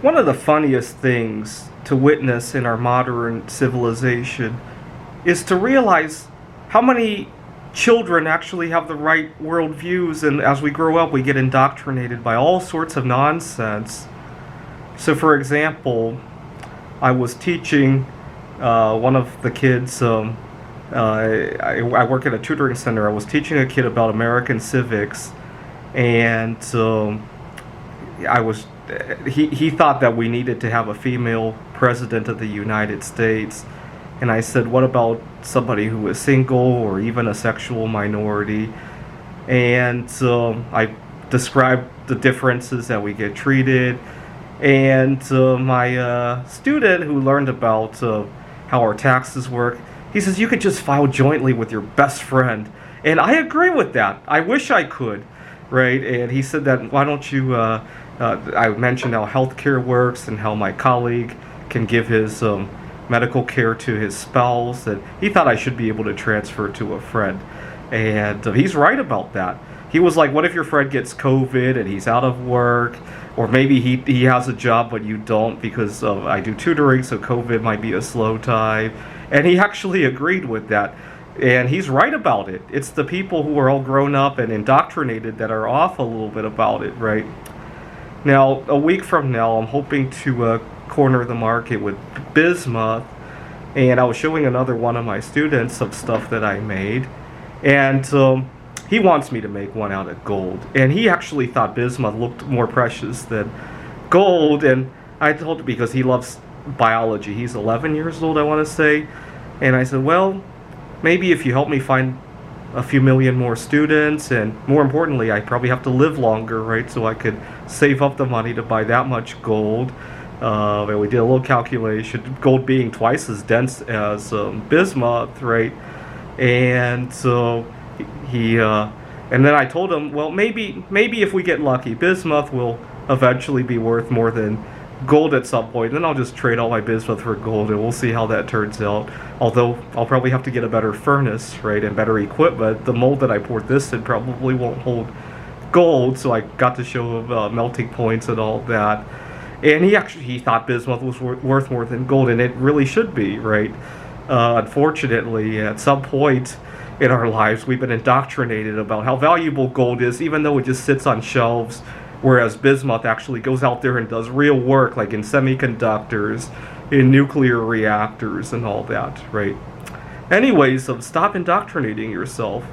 One of the funniest things to witness in our modern civilization is to realize how many children actually have the right worldviews, and as we grow up, we get indoctrinated by all sorts of nonsense. So, for example, I was teaching one of the kids. I work at a tutoring center. I was teaching a kid about American civics, and I was he thought that we needed to have a female president of the United States. And I said, what about somebody who is single or even a sexual minority? And I described the differences that we get treated. And my student who learned about how our taxes work, he says, you could just file jointly with your best friend. And I agree with that. I wish I could, right? And he said that, why don't you, I mentioned how healthcare works and how my colleague can give his medical care to his spouse, and he thought I should be able to transfer to a friend. And he's right about that. He was like, what if your friend gets COVID and he's out of work? Or maybe he has a job but you don't, because I do tutoring, so COVID might be a slow time. And he actually agreed with that. And he's right about it. It's the people who are all grown up and indoctrinated that are off a little bit about it, right? Now, a week from now, I'm hoping to corner the market with bismuth. And I was showing another one of my students some stuff that I made. And he wants me to make one out of gold. And he actually thought bismuth looked more precious than gold. And I told him, because he loves biology. He's 11 years old, I want to say. And I said, well, maybe if you help me find a few million more students, and more importantly, I probably have to live longer, right? So I could save up the money to buy that much gold. And we did a little calculation, gold being twice as dense as bismuth, right? And so and then I told him, well, maybe if we get lucky, bismuth will eventually be worth more than gold at some point. Then I'll just trade all my bismuth for gold, and we'll see how that turns out. Although I'll probably have to get a better furnace, right, and better equipment. The mold that I poured this in probably won't hold gold, so I got to show him melting points and all that. And he thought bismuth was worth more than gold, and it really should be, right? Unfortunately, at some point in our lives, we've been indoctrinated about how valuable gold is, even though it just sits on shelves, whereas bismuth actually goes out there and does real work, like in semiconductors, in nuclear reactors, and all that, right? Anyways, stop indoctrinating yourself.